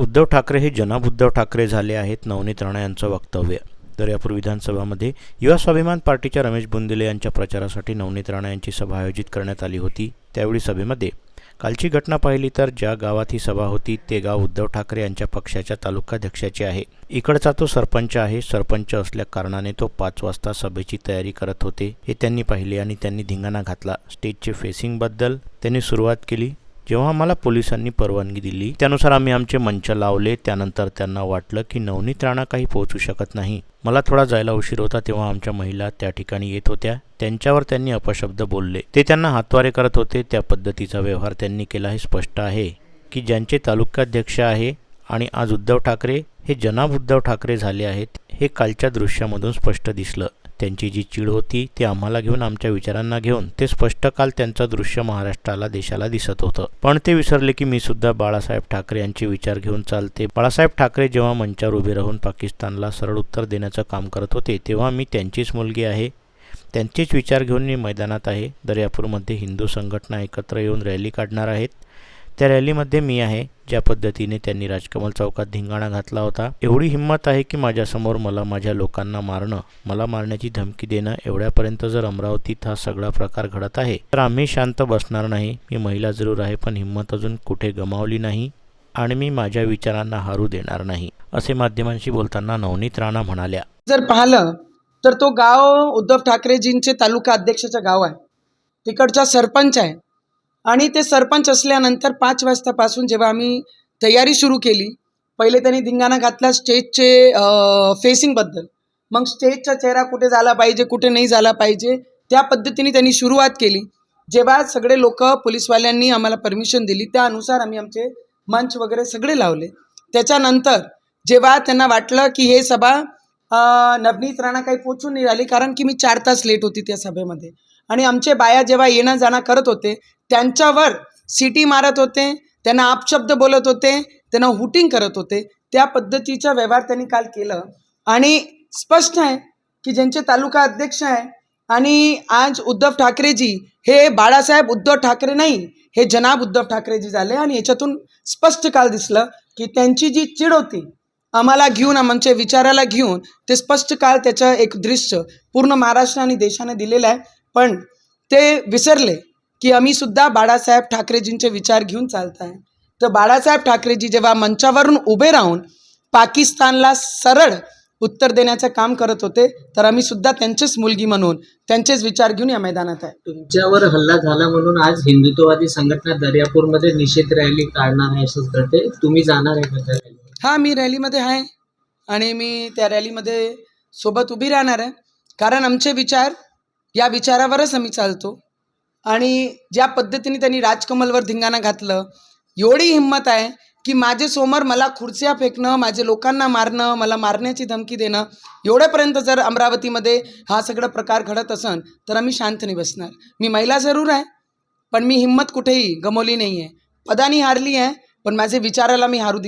उद्धव ठाकरे हे जनाब उद्धव ठाकरे झाले आहेत, नवनीत राणा यांचं वक्तव्य. दर्यापूर विधानसभामध्ये युवा स्वाभिमान पार्टीच्या रमेश बुंदेले यांच्या प्रचारासाठी नवनीत राणा यांची सभा आयोजित करण्यात आली होती. त्यावेळी सभेमध्ये कालची घटना पाहिली तर ज्या गावात ही सभा होती ते गाव उद्धव ठाकरे यांच्या पक्षाच्या तालुकाध्यक्षाचे आहे. इकडचा तो सरपंच आहे. सरपंच असल्या कारणाने तो 5 वाजता सभेची तयारी करत होते हे त्यांनी पाहिले आणि त्यांनी धिंगाणा घातला. स्टेजचे फेसिंगबद्दल त्यांनी सुरुवात केली. जेव्हा आम्हाला पोलिसांनी परवानगी दिली त्यानुसार आम्ही आमचे मंच लावले. त्यानंतर त्यांना वाटलं की नवनीत राणा काही पोहोचू शकत नाही. मला थोडा जायला उशीर होता तेव्हा आमच्या महिला त्या ठिकाणी येत होत्या. त्यांच्यावर त्यांनी अपशब्द बोलले. ते त्यांना हातवारे करत होते. त्या पद्धतीचा व्यवहार त्यांनी केला हे स्पष्ट आहे की ज्यांचे तालुकाध्यक्ष आहे आणि आज उद्धव ठाकरे हे जनाब उद्धव ठाकरे झाले आहेत हे कालच्या दृश्यामधून स्पष्ट दिसलं. त्यांची जी चीड होती ती आम्हाला घेऊन, आमच्या विचारांना घेऊन, ते स्पष्ट काल त्यांचं दृश्य महाराष्ट्राला, देशाला दिसत होतं. पण ते विसरले की मी सुद्धा बाळासाहेब ठाकरे यांचे विचार घेऊन चालते. बाळासाहेब ठाकरे जेव्हा मंचावर उभे राहून पाकिस्तानला सरळ उत्तर देण्याचं काम करत होते तेव्हा मी त्यांचीच मुलगी आहे. त्यांचेच विचार घेऊन मी मैदानात आहे. दर्यापूरमध्ये हिंदू संघटना एकत्र येऊन रॅली काढणार आहेत. त्या रॅलीमध्ये मी आहे. ज्या पद्धतीने त्यांनी राजकमल चौकात धिंगाणा घातला होता, एवढी हिंमत आहे की माझ्यासमोर मला, माझ्या लोकांना मारणं, मला मारण्याची धमकी देणं, एवढ्यापर्यंत जर अमरावतीत हा सगळा प्रकार घडत आहे तर आम्ही शांत बसणार नाही. मी महिला जरूर आहे पण हिंमत अजून कुठे गमावली नाही आणि मी माझ्या विचारांना हरू देणार नाही, असे माध्यमांशी बोलताना नवनीत राणा म्हणाल्या. जर पाहिलं तर तो गाव उद्धव ठाकरेजींचे तालुका अध्यक्षाचं गाव आहे. तिकडचा सरपंच आहे आणि ते सरपंच असल्यानंतर 5 वाजतापासून जेव्हा आम्ही तयारी सुरू केली, पहिले त्यांनी धिंगाणा घातला स्टेजचे फेसिंगबद्दल. मग स्टेजचा चेहरा कुठे झाला पाहिजे, कुठे नाही झाला पाहिजे, त्या पद्धतीने त्यांनी सुरुवात केली. जेव्हा सगळे लोक, पोलीसवाल्यांनी आम्हाला परमिशन दिली त्यानुसार आम्ही आमचे मंच वगैरे सगळे लावले. त्याच्यानंतर जेव्हा त्यांना वाटलं की हे सभा नवनीत राणा काही पोचून नाही राहिली, कारण की मी 4 तास लेट होती त्या सभेमध्ये, आणि आमचे बाया जेव्हा येणं जाणं करत होते त्यांच्यावर सिटी मारत होते, त्यांना अपशब्द बोलत होते, त्यांना हुटिंग करत होते. त्या पद्धतीचा व्यवहार त्यांनी काल केलं आणि स्पष्ट आहे की ज्यांचे तालुका अध्यक्ष आहे आणि आज उद्धव ठाकरेजी हे बाळासाहेब उद्धव ठाकरे नाही, हे जनाब उद्धव ठाकरेजी झाले. आणि याच्यातून स्पष्ट काल दिसलं की त्यांची जी चीड होती आम्हाला घेऊन, आमच्या विचाराला घेऊन, ते स्पष्ट काल त्याचं एक दृश्य पूर्ण महाराष्ट्र आणि देशाने दिलेलं आहे. पण ते विसरले की आम्ही सुद्धा बाळासाहेब ठाकरेजींचे विचार घेऊन चालत आहे. तर बाळासाहेब ठाकरेजी जेव्हा मंचावरून उभे राहून पाकिस्तानला सरळ उत्तर देण्याचं काम करत होते तर आम्ही सुद्धा त्यांचीच मुलगी म्हणून त्यांचेच विचार घेऊन या मैदानात आहे. तुमच्यावर हल्ला झाला म्हणून आज हिंदुत्ववादी संघटना दर्यापूरमध्ये निषेध रॅली काढणार आहे असं कळते. तुम्ही जाणार आहे का त्या रॅलीमध्ये? हां, मी रॅलीमध्ये आहे आणि मी त्या रॅलीमध्ये सोबत उभी राहणार आहे. कारण आमचे विचार, या विचारावरच आम्ही चालतो. आणि ज्या पद्धतीने त्यांनी राजकमलवर धिंगाणा घातलं, एवढी हिंमत आहे की माझे समोर मला खुर्च्या फेकणं, माझे लोकांना मारणं, मला मारण्याची धमकी देणं, एवढ्यापर्यंत जर अमरावतीमध्ये हा सगळा प्रकार घडत असेल तर आम्ही शांत नाही बसणार. मी महिला जरूर आहे पण मी हिंमत कुठेही गमावली नाही आहे. पदानी हारली आहे पण माझे विचाराला मी हारू